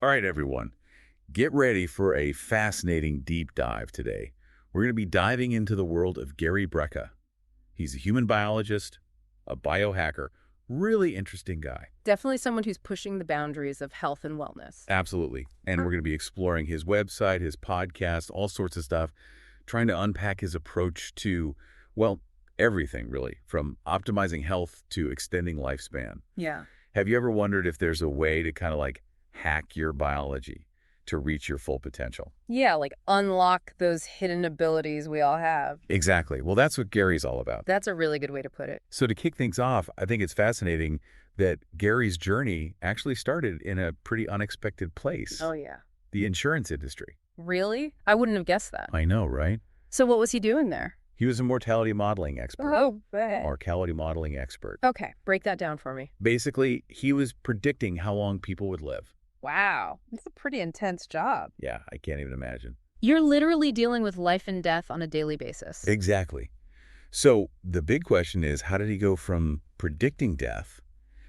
All right, everyone, get ready for a fascinating deep dive today. We're going to be diving into the world of Gary Brecka. He's a human biologist, a biohacker, really interesting guy. Definitely someone who's pushing the boundaries of health and wellness. Absolutely. And we're going to be exploring his website, his podcast, all sorts of stuff, trying to unpack his approach to, well, everything really, from optimizing health to extending lifespan. Yeah. Have you ever wondered if there's a way to kind of like hack your biology to reach your full potential? Yeah, like unlock those hidden abilities we all have. Exactly. Well, that's what Gary's all about. That's a really good way to put it. So to kick things off, I think it's fascinating that Gary's journey actually started in a pretty unexpected place, Oh, yeah. the insurance industry. Really? I wouldn't have guessed that. I know, right? So what was he doing there? He was a mortality modeling expert, Oh, mortality modeling expert. okay. Break that down for me. Basically, he was predicting how long people would live. Wow. That's a pretty intense job. Yeah, I can't even imagine. You're literally dealing with life and death on a daily basis. Exactly. So the big question is, how did he go from predicting death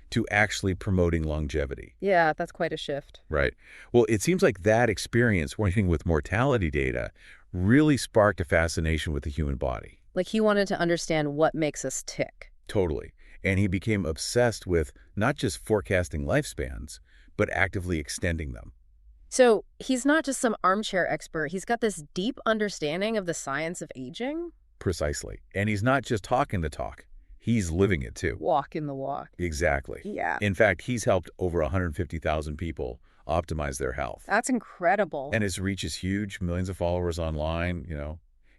to actually promoting longevity? Yeah, that's quite a shift. Right. Well, it seems like that experience working with mortality data really sparked a fascination with the human body. Like he wanted to understand what makes us tick. Totally. And he became obsessed with not just forecasting lifespans, but actively extending them. So he's not just some armchair expert. He's got this deep understanding of the science of aging. Precisely. And he's not just talking the talk. He's living it too. Walking the walk. Exactly. Yeah. In fact, he's helped over 150,000 people optimize their health. That's incredible. And his reach is huge, millions of followers online.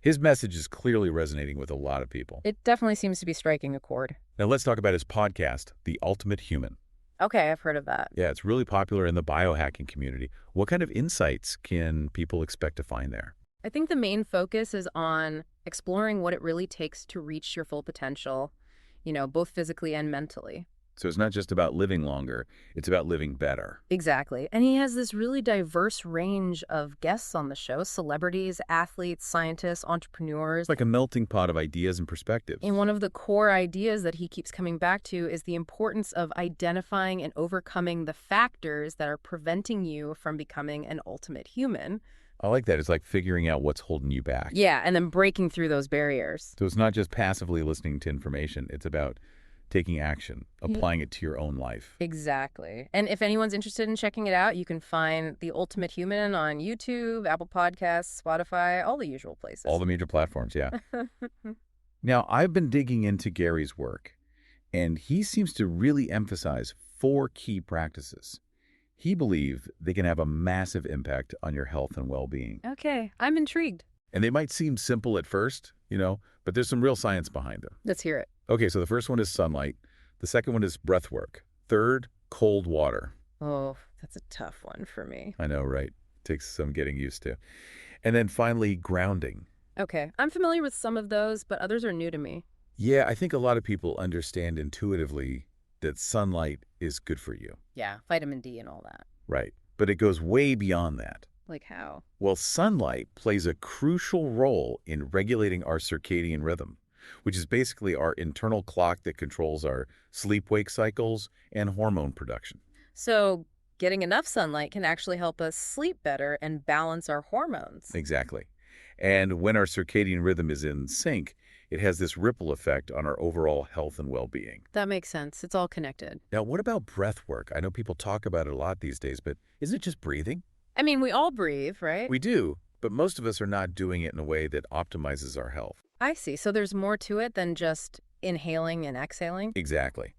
His message is clearly resonating with a lot of people. It definitely seems to be striking a chord. Now let's talk about his podcast, The Ultimate Human. Okay, I've heard of that. Yeah, it's really popular in the biohacking community. What kind of insights can people expect to find there? I think the main focus is on exploring what it really takes to reach your full potential, both physically and mentally. So it's not just about living longer, it's about living better. Exactly. And he has this really diverse range of guests on the show, celebrities, athletes, scientists, entrepreneurs. It's like a melting pot of ideas and perspectives. And one of the core ideas that he keeps coming back to is the importance of identifying and overcoming the factors that are preventing you from becoming an ultimate human. I like that. It's like figuring out what's holding you back. Yeah, and then breaking through those barriers. So it's not just passively listening to information. It's about taking action, applying it to your own life. Exactly. And if anyone's interested in checking it out, you can find The Ultimate Human on YouTube, Apple Podcasts, Spotify, all the usual places. All the major platforms, yeah. Now, I've been digging into Gary's work, and he seems to really emphasize 4 key practices. He believes they can have a massive impact on your health and well-being. Okay, I'm intrigued. And they might seem simple at first, but there's some real science behind them. Let's hear it. Okay, so the first one is sunlight. The second one is breath work. Third, cold water. Oh, that's a tough one for me. I know, right? Takes some getting used to. And then finally, grounding. Okay, I'm familiar with some of those, but others are new to me. Yeah, I think a lot of people understand intuitively that sunlight is good for you. Yeah, vitamin D and all that. Right. But it goes way beyond that. Like how? Well, sunlight plays a crucial role in regulating our circadian rhythm, which is basically our internal clock that controls our sleep-wake cycles and hormone production. So getting enough sunlight can actually help us sleep better and balance our hormones. Exactly. And when our circadian rhythm is in sync, it has this ripple effect on our overall health and well-being. That makes sense. It's all connected. Now, what about breath work? I know people talk about it a lot these days, but isn't it just breathing? I mean, we all breathe, right? We do, but most of us are not doing it in a way that optimizes our health. I see. So there's more to it than just inhaling and exhaling? Exactly.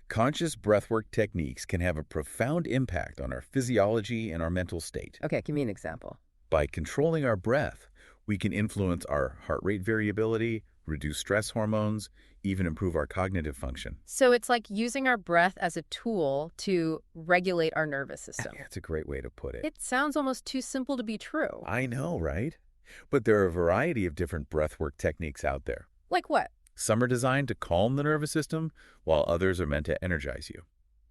Conscious breathwork techniques can have a profound impact on our physiology and our mental state. Okay, give me an example. By controlling our breath, we can influence our heart rate variability, reduce stress hormones, even improve our cognitive function. So it's like using our breath as a tool to regulate our nervous system. Yeah, it's a great way to put it. It sounds almost too simple to be true. I know, right? But there are a variety of different breathwork techniques out there. Like what? Some are designed to calm the nervous system, while others are meant to energize you.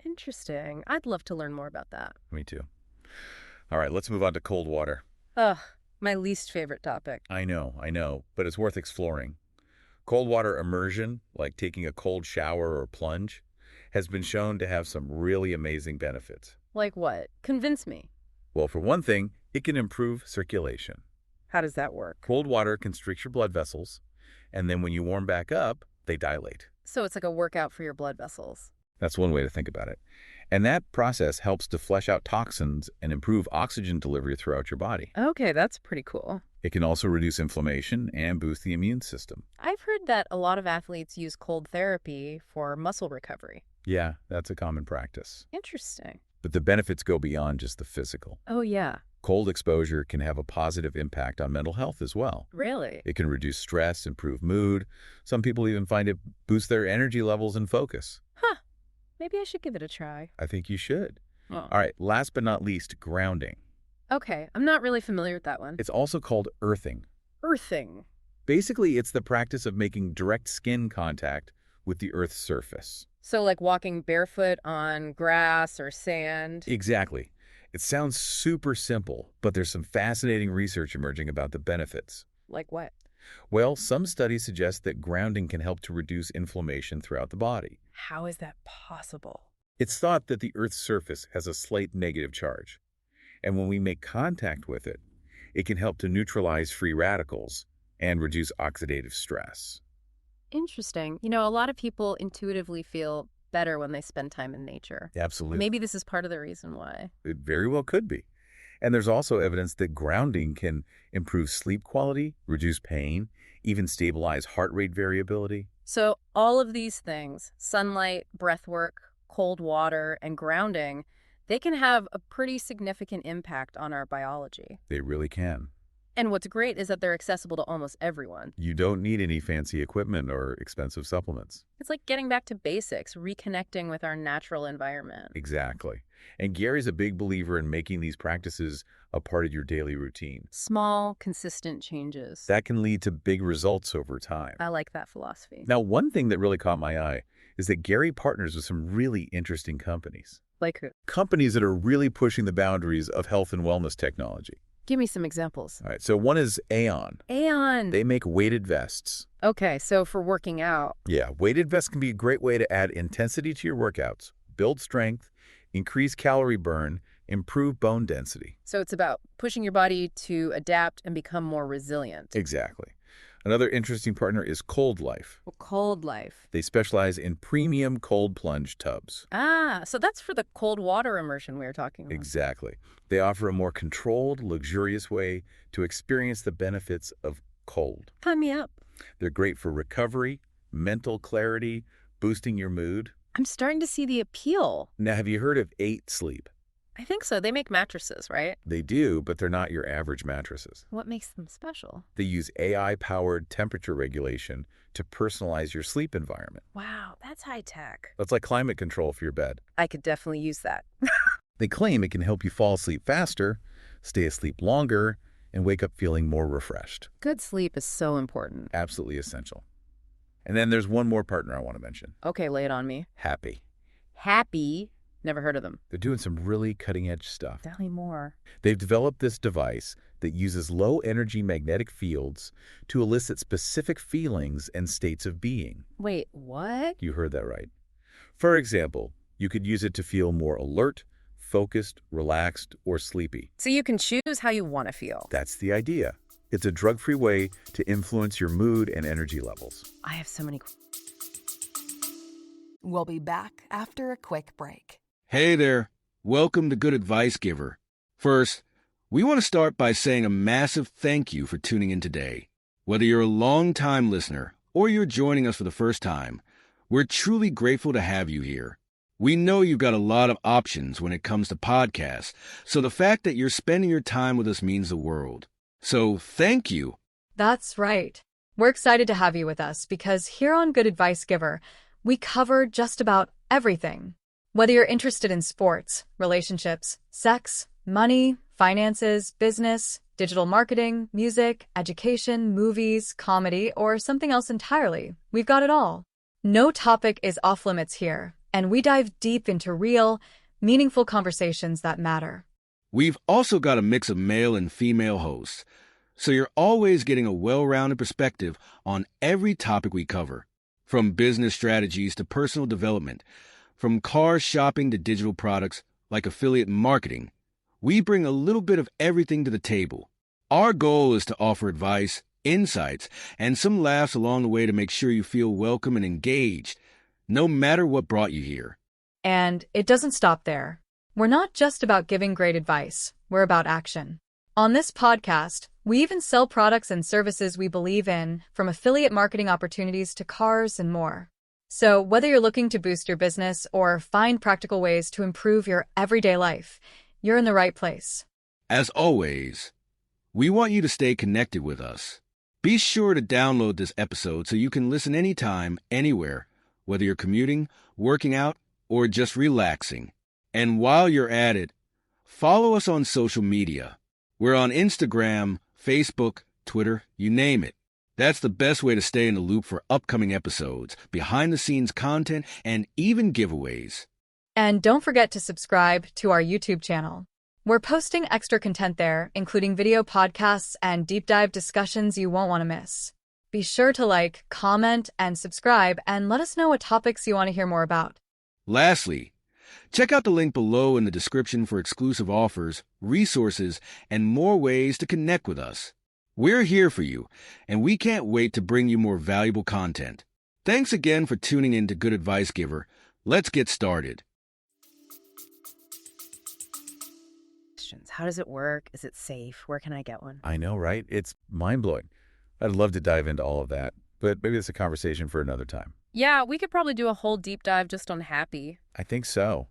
Interesting. I'd love to learn more about that. Me too. All right, let's move on to cold water. Ugh, my least favorite topic. I know, but it's worth exploring. Cold water immersion, like taking a cold shower or plunge, has been shown to have some really amazing benefits. Like what? Convince me. Well, for one thing, it can improve circulation. How does that work? Cold water constricts your blood vessels, and then when you warm back up, they dilate. So it's like a workout for your blood vessels. That's one way to think about it. And that process helps to flush out toxins and improve oxygen delivery throughout your body. Okay, that's pretty cool. It can also reduce inflammation and boost the immune system. I've heard that a lot of athletes use cold therapy for muscle recovery. Yeah, that's a common practice. Interesting. But the benefits go beyond just the physical. Oh, yeah. Cold exposure can have a positive impact on mental health as well. Really? It can reduce stress, improve mood. Some people even find it boosts their energy levels and focus. Huh. Maybe I should give it a try. I think you should. Oh. All right, last but not least, grounding. Okay, I'm not really familiar with that one. It's also called earthing. Earthing. Basically, it's the practice of making direct skin contact with the Earth's surface. So like walking barefoot on grass or sand? Exactly. It sounds super simple, but there's some fascinating research emerging about the benefits. Like what? Well, some studies suggest that grounding can help to reduce inflammation throughout the body. How is that possible? It's thought that the Earth's surface has a slight negative charge, and when we make contact with it, it can help to neutralize free radicals and reduce oxidative stress. Interesting. You know, a lot of people intuitively feel better when they spend time in nature. Absolutely. Maybe this is part of the reason why. It very well could be. And there's also evidence that grounding can improve sleep quality, reduce pain, even stabilize heart rate variability. So all of these things, sunlight, breath work, cold water, and grounding, they can have a pretty significant impact on our biology. They really can. And what's great is that they're accessible to almost everyone. You don't need any fancy equipment or expensive supplements. It's like getting back to basics, reconnecting with our natural environment. Exactly. And Gary's a big believer in making these practices a part of your daily routine. Small, consistent changes. That can lead to big results over time. I like that philosophy. Now, one thing that really caught my eye is that Gary partners with some really interesting companies. Like who? Companies that are really pushing the boundaries of health and wellness technology. Give me some examples. All right, so one is Aeon. Aeon. They make weighted vests. Okay, so for working out. Yeah, weighted vests can be a great way to add intensity to your workouts, build strength, increase calorie burn, improve bone density. So it's about pushing your body to adapt and become more resilient. Exactly. Another interesting partner is Cold Life. Cold Life. They specialize in premium cold plunge tubs. Ah, so that's for the cold water immersion we were talking about. Exactly. They offer a more controlled, luxurious way to experience the benefits of cold. Sign me up. They're great for recovery, mental clarity, boosting your mood. I'm starting to see the appeal. Now, have you heard of 8 Sleep? I think so. They make mattresses, right? They do, but they're not your average mattresses. What makes them special? They use AI-powered temperature regulation to personalize your sleep environment. Wow, that's high tech. That's like climate control for your bed. I could definitely use that. They claim it can help you fall asleep faster, stay asleep longer, and wake up feeling more refreshed. Good sleep is so important. Absolutely essential. And then there's one more partner I want to mention. Okay, lay it on me. Happy. Happy. Never heard of them. They're doing some really cutting-edge stuff. Tell me more. They've developed this device that uses low-energy magnetic fields to elicit specific feelings and states of being. Wait, what? You heard that right. For example, you could use it to feel more alert, focused, relaxed, or sleepy. So you can choose how you want to feel. That's the idea. It's a drug-free way to influence your mood and energy levels. I have so many. We'll be back after a quick break. Hey there. Welcome to Good Advice Giver. First, we want to start by saying a massive thank you for tuning in today. Whether you're a long-time listener or you're joining us for the first time, we're truly grateful to have you here. We know you've got a lot of options when it comes to podcasts, so the fact that you're spending your time with us means the world. So thank you. That's right. We're excited to have you with us because here on Good Advice Giver, we cover just about everything. Whether you're interested in sports, relationships, sex, money, finances, business, digital marketing, music, education, movies, comedy, or something else entirely, we've got it all. No topic is off limits here, and we dive deep into real, meaningful conversations that matter. We've also got a mix of male and female hosts, so you're always getting a well-rounded perspective on every topic we cover, from business strategies to personal development, from car shopping to digital products like affiliate marketing. we bring a little bit of everything to the table. Our goal is to offer advice, insights, and some laughs along the way to make sure you feel welcome and engaged, no matter what brought you here. And it doesn't stop there. We're not just about giving great advice, we're about action. On this podcast, we even sell products and services we believe in, from affiliate marketing opportunities to cars and more. So whether you're looking to boost your business or find practical ways to improve your everyday life, you're in the right place. As always, we want you to stay connected with us. Be sure to download this episode so you can listen anytime, anywhere, whether you're commuting, working out, or just relaxing. And while you're at it, follow us on social media. We're on Instagram, Facebook, Twitter, you name it. That's the best way to stay in the loop for upcoming episodes, behind-the-scenes content, and even giveaways. And don't forget to subscribe to our YouTube channel. We're posting extra content there, including video podcasts and deep dive discussions you won't want to miss. Be sure to like, comment, and subscribe, and let us know what topics you want to hear more about. Lastly, check out the link below in the description for exclusive offers, resources, and more ways to connect with us. We're here for you, and we can't wait to bring you more valuable content. Thanks again for tuning in to Good Advice Giver. Let's get started. How does it work? Is it safe? Where can I get one? I know, right? It's mind-blowing. I'd love to dive into all of that, but maybe it's a conversation for another time. Yeah, we could probably do a whole deep dive just on Happy. I think so.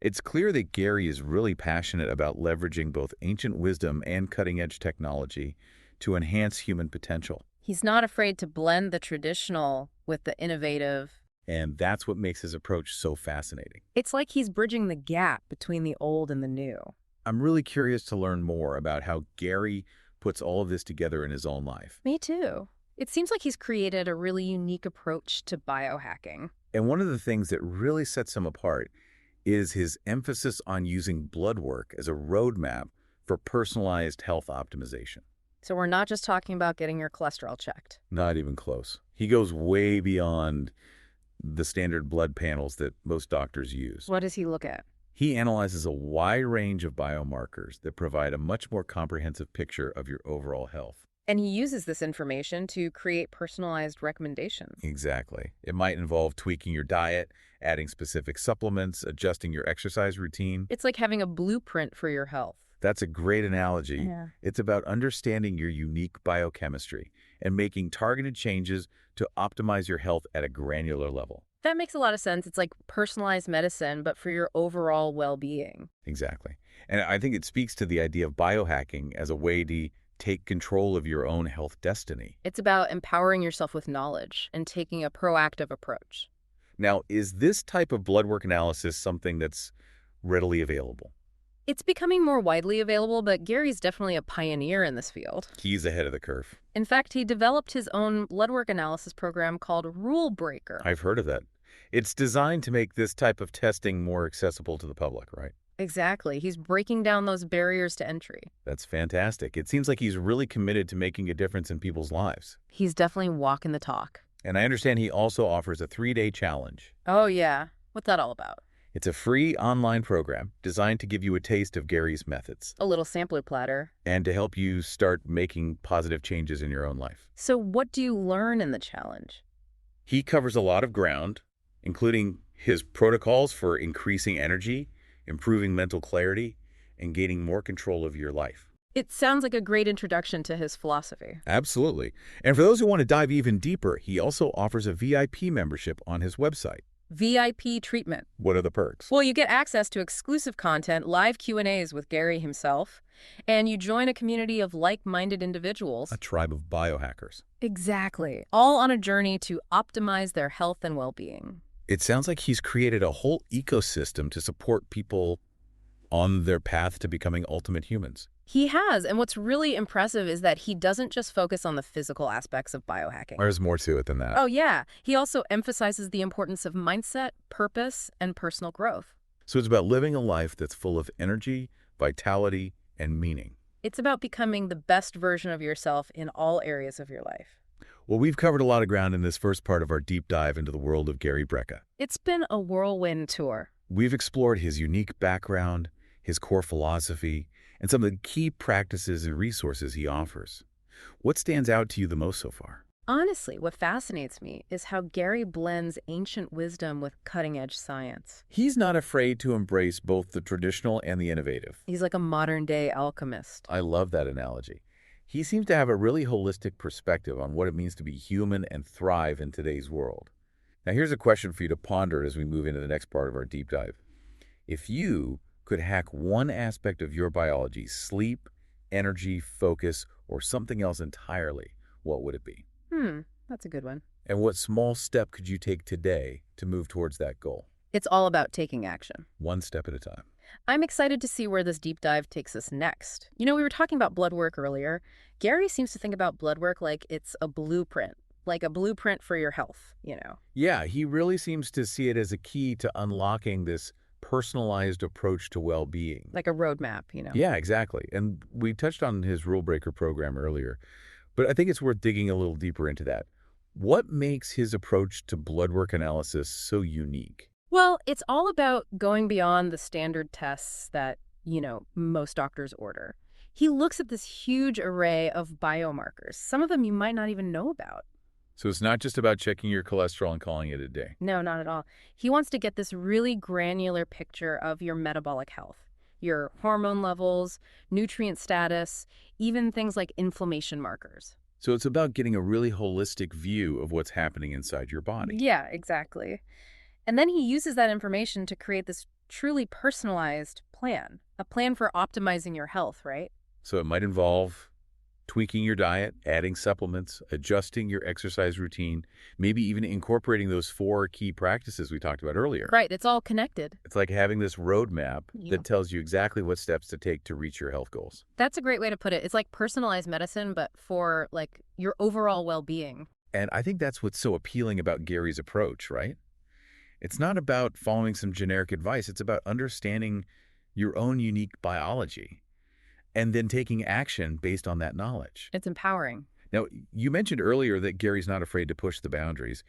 It's clear that Gary is really passionate about leveraging both ancient wisdom and cutting-edge technology to enhance human potential. He's not afraid to blend the traditional with the innovative. And that's what makes his approach so fascinating. It's like he's bridging the gap between the old and the new. I'm really curious to learn more about how Gary puts all of this together in his own life. Me too. It seems like he's created a really unique approach to biohacking. And one of the things that really sets him apart is his emphasis on using blood work as a roadmap for personalized health optimization. So we're not just talking about getting your cholesterol checked. Not even close. He goes way beyond the standard blood panels that most doctors use. What does he look at? He analyzes a wide range of biomarkers that provide a much more comprehensive picture of your overall health. And he uses this information to create personalized recommendations. Exactly. It might involve tweaking your diet, adding specific supplements, adjusting your exercise routine. It's like having a blueprint for your health. That's a great analogy. Yeah. It's about understanding your unique biochemistry and making targeted changes to optimize your health at a granular level. That makes a lot of sense. It's like personalized medicine, but for your overall well-being. Exactly. And I think it speaks to the idea of biohacking as a way to take control of your own health destiny. It's about empowering yourself with knowledge and taking a proactive approach. Now, is this type of blood work analysis something that's readily available? It's becoming more widely available, but Gary's definitely a pioneer in this field. He's ahead of the curve. In fact, he developed his own blood work analysis program called Rule Breaker. I've heard of that. It's designed to make this type of testing more accessible to the public, right? Exactly. He's breaking down those barriers to entry. That's fantastic. It seems like he's really committed to making a difference in people's lives. He's definitely walking the talk. And I understand he also offers a 3-day challenge. Oh, yeah. What's that all about? It's a free online program designed to give you a taste of Gary's methods A little sampler platter. and to help you start making positive changes in your own life. So what do you learn in the challenge? He covers a lot of ground, including his protocols for increasing energy, improving mental clarity, and gaining more control of your life. It sounds like a great introduction to his philosophy. Absolutely. And for those who want to dive even deeper, he also offers a VIP membership on his website. VIP treatment. What are the perks? Well, you get access to exclusive content, live Q&As with Gary himself, and you join a community of like-minded individuals. A tribe of biohackers. Exactly. All on a journey to optimize their health and well-being. It sounds like he's created a whole ecosystem to support people on their path to becoming ultimate humans. He has, and what's really impressive is that he doesn't just focus on the physical aspects of biohacking. There's more to it than that. Oh, yeah. He also emphasizes the importance of mindset, purpose, and personal growth. So it's about living a life that's full of energy, vitality, and meaning. It's about becoming the best version of yourself in all areas of your life. Well, we've covered a lot of ground in this first part of our deep dive into the world of Gary Brecka. It's been a whirlwind tour. We've explored his unique background, his core philosophy, and some of the key practices and resources he offers. What stands out to you the most so far? Honestly, what fascinates me is how Gary blends ancient wisdom with cutting-edge science. He's not afraid to embrace both the traditional and the innovative. He's like a modern-day alchemist. I love that analogy. He seems to have a really holistic perspective on what it means to be human and thrive in today's world. Now, here's a question for you to ponder as we move into the next part of our deep dive. If you could hack one aspect of your biology, sleep, energy, focus, or something else entirely, what would it be? That's a good one. And what small step could you take today to move towards that goal? It's all about taking action. One step at a time. I'm excited to see where this deep dive takes us next. You know, we were talking about blood work earlier. Gary seems to think about blood work like it's a blueprint for your health, you know. Yeah, he really seems to see it as a key to unlocking this personalized approach to well-being. Like a roadmap, you know. Yeah, exactly. And we touched on his Rule Breaker program earlier, but I think it's worth digging a little deeper into that. What makes his approach to blood work analysis so unique? Well, it's all about going beyond the standard tests that, most doctors order. He looks at this huge array of biomarkers. Some of them you might not even know about. So it's not just about checking your cholesterol and calling it a day. No, not at all. He wants to get this really granular picture of your metabolic health, your hormone levels, nutrient status, even things like inflammation markers. So it's about getting a really holistic view of what's happening inside your body. Yeah, exactly. And then he uses that information to create this truly personalized plan, a plan for optimizing your health, right? So it might involve tweaking your diet, adding supplements, adjusting your exercise routine, maybe even incorporating those 4 key practices we talked about earlier. Right, it's all connected. It's like having this roadmap Yeah. that tells you exactly what steps to take to reach your health goals. That's a great way to put it. It's like personalized medicine, but for like your overall well-being. And I think that's what's so appealing about Gary's approach, right? It's not about following some generic advice. It's about understanding your own unique biology and then taking action based on that knowledge. It's empowering. Now, you mentioned earlier that Gary's not afraid to push the boundaries.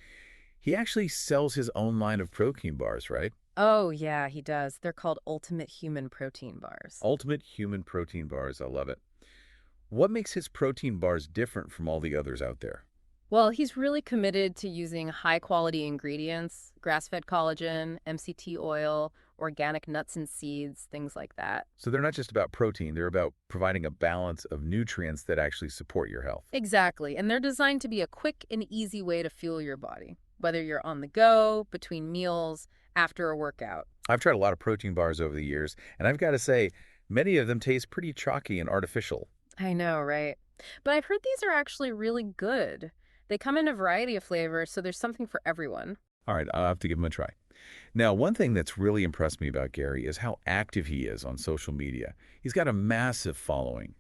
He actually sells his own line of protein bars, right? Oh, yeah, he does. They're called Ultimate Human Protein Bars. Ultimate Human Protein Bars. I love it. What makes his protein bars different from all the others out there? Well, he's really committed to using high-quality ingredients, grass-fed collagen, MCT oil, organic nuts and seeds, things like that. So they're not just about protein. They're about providing a balance of nutrients that actually support your health. Exactly, and they're designed to be a quick and easy way to fuel your body, whether you're on the go, between meals, after a workout. I've tried a lot of protein bars over the years, and I've got to say, many of them taste pretty chalky and artificial. I know, right? But I've heard these are actually really good. They come in a variety of flavors, so there's something for everyone. All right, I'll have to give them a try. Now, one thing that's really impressed me about Gary is how active he is on social media. He's got a massive following,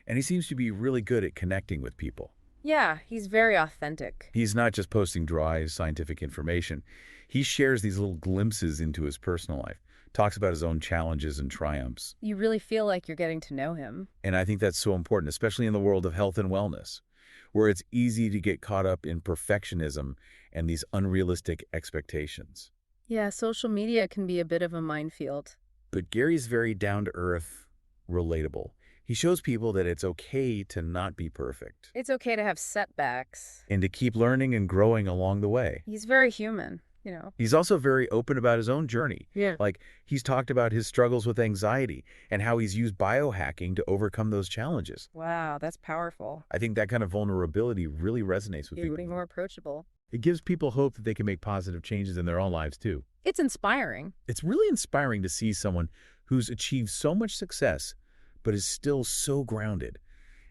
and he seems to be really good at connecting with people. Yeah, he's very authentic. He's not just posting dry scientific information. He shares these little glimpses into his personal life, talks about his own challenges and triumphs. You really feel like you're getting to know him. And I think that's so important, especially in the world of health and wellness, where it's easy to get caught up in perfectionism and these unrealistic expectations. Yeah, social media can be a bit of a minefield. But Gary's very down-to-earth, relatable. He shows people that it's okay to not be perfect It's okay to have setbacks. and to keep learning and growing along the way. He's very human, He's also very open about his own journey. Yeah. Like, he's talked about his struggles with anxiety and how he's used biohacking to overcome those challenges. Wow, that's powerful. I think that kind of vulnerability really resonates with He's people. being more approachable. It gives people hope that they can make positive changes in their own lives, too. It's inspiring. It's really inspiring to see someone who's achieved so much success, but is still so grounded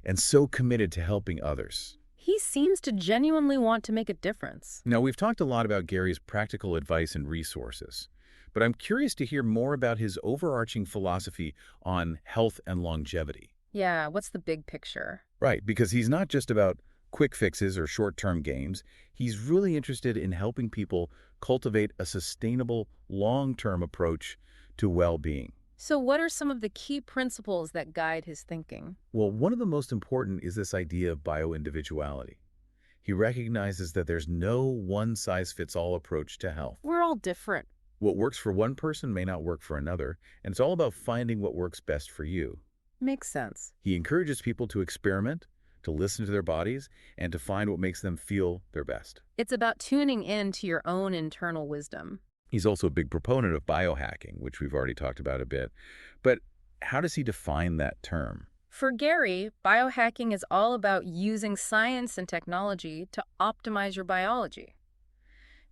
and so committed to helping others. He seems to genuinely want to make a difference. Now, we've talked a lot about Gary's practical advice and resources, but I'm curious to hear more about his overarching philosophy on health and longevity. Yeah, what's the big picture? Right, because he's not just about quick fixes or short-term gains. He's really interested in helping people cultivate a sustainable, long-term approach to well-being. So what are some of the key principles that guide his thinking? Well, one of the most important is this idea of bioindividuality. He recognizes that there's no one-size-fits-all approach to health. We're all different. What works for one person may not work for another, and it's all about finding what works best for you. Makes sense. He encourages people to experiment, to listen to their bodies, and to find what makes them feel their best. It's about tuning in to your own internal wisdom. He's also a big proponent of biohacking, which we've already talked about a bit. But how does he define that term? For Gary, biohacking is all about using science and technology to optimize your biology,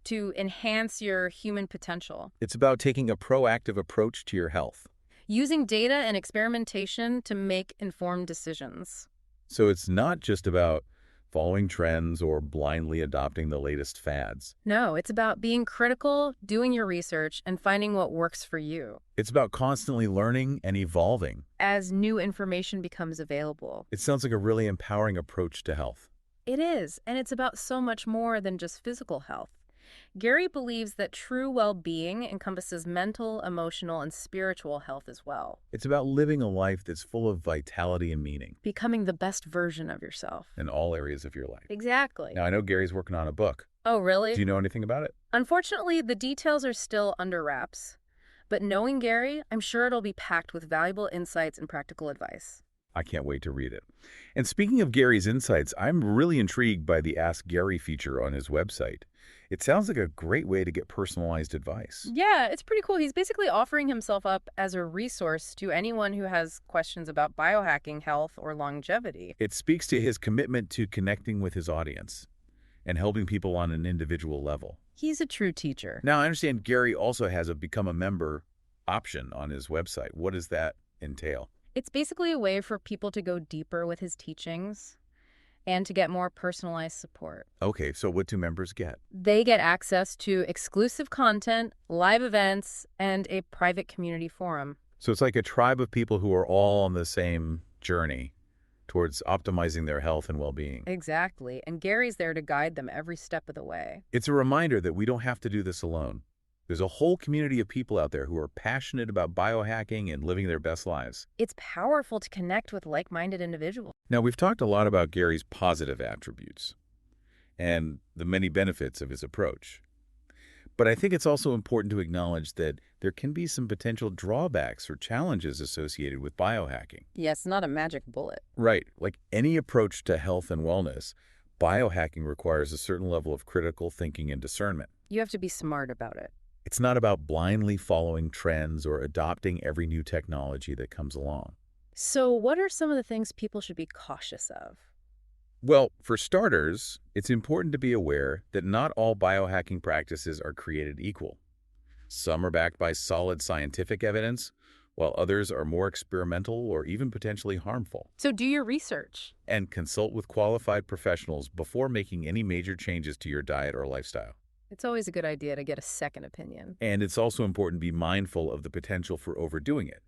to enhance your human potential, It's about taking a proactive approach to your health. using data and experimentation to make informed decisions. So it's not just about following trends or blindly adopting the latest fads. No, it's about being critical, doing your research, and finding what works for you It's about constantly learning and evolving. as new information becomes available. It sounds like a really empowering approach to health. It is, and it's about so much more than just physical health. Gary believes that true well-being encompasses mental, emotional, and spiritual health as well. It's about living a life that's full of vitality and meaning Becoming the best version of yourself. in all areas of your life. Exactly. Now, I know Gary's working on a book. Oh, really? Do you know anything about it? Unfortunately, the details are still under wraps. But knowing Gary, I'm sure it'll be packed with valuable insights and practical advice. I can't wait to read it. And speaking of Gary's insights, I'm really intrigued by the Ask Gary feature on his website. It sounds like a great way to get personalized advice. Yeah, it's pretty cool. He's basically offering himself up as a resource to anyone who has questions about biohacking, health, or longevity. It speaks to his commitment to connecting with his audience and helping people on an individual level. He's a true teacher. Now, I understand Gary also has a Become a Member option on his website. What does that entail? It's basically a way for people to go deeper with his teachings and to get more personalized support. Okay, so what do members get? They get access to exclusive content, live events, and a private community forum. So it's like a tribe of people who are all on the same journey towards optimizing their health and well-being. Exactly. And Gary's there to guide them every step of the way. It's a reminder that we don't have to do this alone. There's a whole community of people out there who are passionate about biohacking and living their best lives. It's powerful to connect with like-minded individuals. Now, we've talked a lot about Gary's positive attributes and the many benefits of his approach. But I think it's also important to acknowledge that there can be some potential drawbacks or challenges associated with biohacking. Yes, not a magic bullet. Right. Like any approach to health and wellness, biohacking requires a certain level of critical thinking and discernment. You have to be smart about it. It's not about blindly following trends or adopting every new technology that comes along. So what are some of the things people should be cautious of? Well, for starters, it's important to be aware that not all biohacking practices are created equal. Some are backed by solid scientific evidence, while others are more experimental or even potentially harmful. So do your research. And consult with qualified professionals before making any major changes to your diet or lifestyle. It's always a good idea to get a second opinion. And it's also important to be mindful of the potential for overdoing it.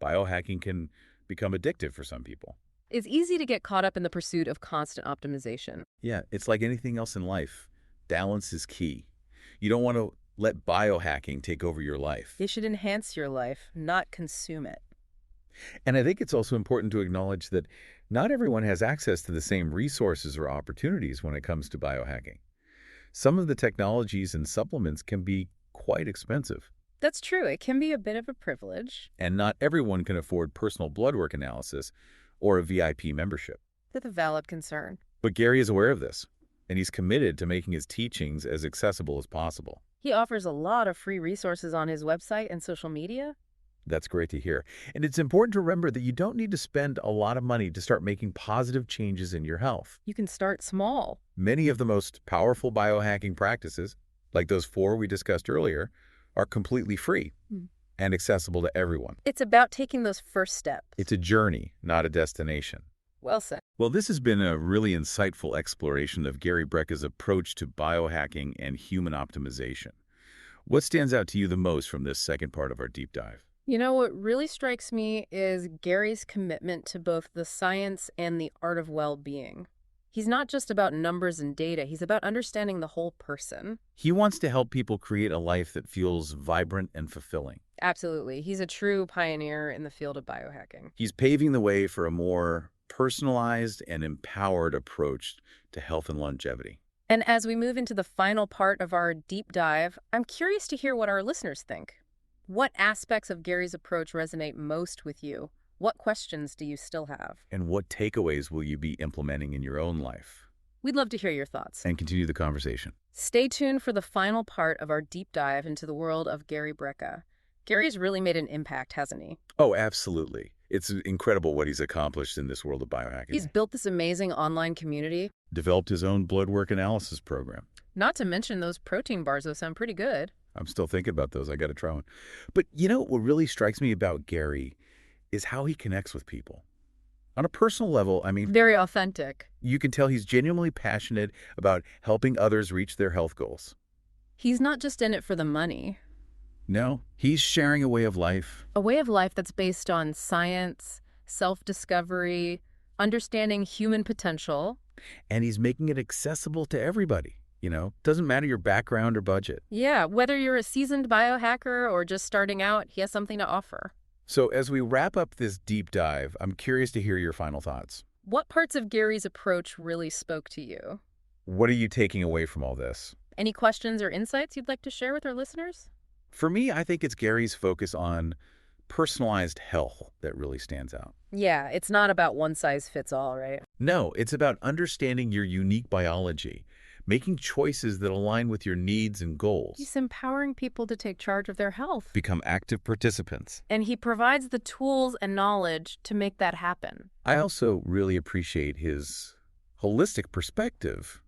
Biohacking can become addictive for some people. It's easy to get caught up in the pursuit of constant optimization. Yeah, it's like anything else in life. Balance is key. You don't want to let biohacking take over your life. It should enhance your life, not consume it. And I think it's also important to acknowledge that not everyone has access to the same resources or opportunities when it comes to biohacking. Some of the technologies and supplements can be quite expensive. That's true. It can be a bit of a privilege. And not everyone can afford personal blood work analysis or a VIP membership. That's a valid concern. But Gary is aware of this, and he's committed to making his teachings as accessible as possible. He offers a lot of free resources on his website and social media. That's great to hear. And it's important to remember that you don't need to spend a lot of money to start making positive changes in your health. You can start small. Many of the most powerful biohacking practices, like those 4 we discussed earlier, are completely free and accessible to everyone. It's about taking those first steps. It's a journey, not a destination. Well said. Well, this has been a really insightful exploration of Gary Brecka's approach to biohacking and human optimization. What stands out to you the most from this second part of our deep dive? You know, what really strikes me is Gary's commitment to both the science and the art of well-being. He's not just about numbers and data. He's about understanding the whole person. He wants to help people create a life that feels vibrant and fulfilling. Absolutely. He's a true pioneer in the field of biohacking. He's paving the way for a more personalized and empowered approach to health and longevity. And as we move into the final part of our deep dive, I'm curious to hear what our listeners think. What aspects of Gary's approach resonate most with you? What questions do you still have? And what takeaways will you be implementing in your own life? We'd love to hear your thoughts. And continue the conversation. Stay tuned for the final part of our deep dive into the world of Gary Brecka. Gary's really made an impact, hasn't he? Oh, absolutely. It's incredible what he's accomplished in this world of biohacking. He's built this amazing online community. Developed his own blood work analysis program. Not to mention those protein bars, those sound pretty good. I'm still thinking about those. I got to try one. But you know what really strikes me about Gary is how he connects with people. On a personal level, I mean, Very authentic. you can tell he's genuinely passionate about helping others reach their health goals. He's not just in it for the money. No, he's sharing a way of life. A way of life that's based on science, self-discovery, understanding human potential. And he's making it accessible to everybody. Doesn't matter your background or budget. Yeah, whether you're a seasoned biohacker or just starting out, he has something to offer. So as we wrap up this deep dive, I'm curious to hear your final thoughts. What parts of Gary's approach really spoke to you? What are you taking away from all this? Any questions or insights you'd like to share with our listeners? For me, I think it's Gary's focus on personalized health that really stands out. Yeah, it's not about one size fits all, right? No, it's about understanding your unique biology, making choices that align with your needs and goals. He's empowering people to take charge of their health. Become active participants. And he provides the tools and knowledge to make that happen. I also really appreciate his holistic perspective.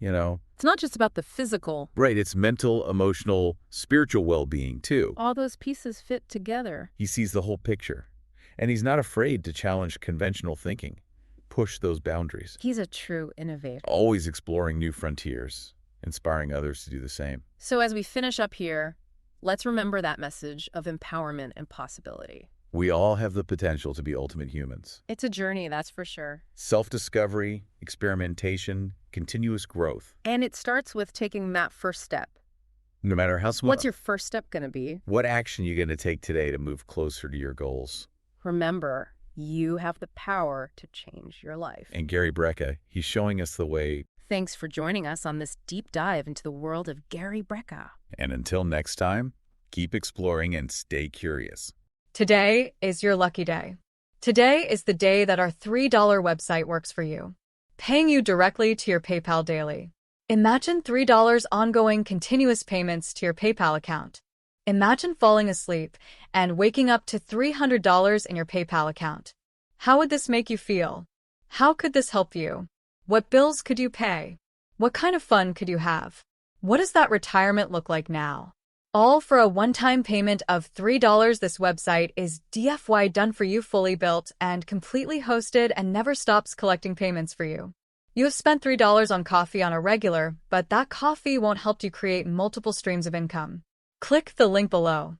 It's not just about the physical. Right, it's mental, emotional, spiritual well-being too. All those pieces fit together. He sees the whole picture, and he's not afraid to challenge conventional thinking, push those boundaries. He's a true innovator. Always exploring new frontiers, inspiring others to do the same. So as we finish up here, let's remember that message of empowerment and possibility. We all have the potential to be ultimate humans. It's a journey, that's for sure. Self-discovery, experimentation, continuous growth. And it starts with taking that first step. No matter how small. What's your first step going to be? What action are you going to take today to move closer to your goals? Remember, you have the power to change your life. And Gary Brecka, he's showing us the way. Thanks for joining us on this deep dive into the world of Gary Brecka. And until next time, keep exploring and stay curious. Today is your lucky day. Today is the day that our $3 website works for you, paying you directly to your PayPal daily. Imagine $3 ongoing continuous payments to your PayPal account. Imagine falling asleep and waking up to $300 in your PayPal account. How would this make you feel? How could this help you? What bills could you pay? What kind of fun could you have? What does that retirement look like now? All for a one-time payment of $3. This website is DFY done for you, fully built and completely hosted, and never stops collecting payments for you. You have spent $3 on coffee on a regular, but that coffee won't help you create multiple streams of income. Click the link below.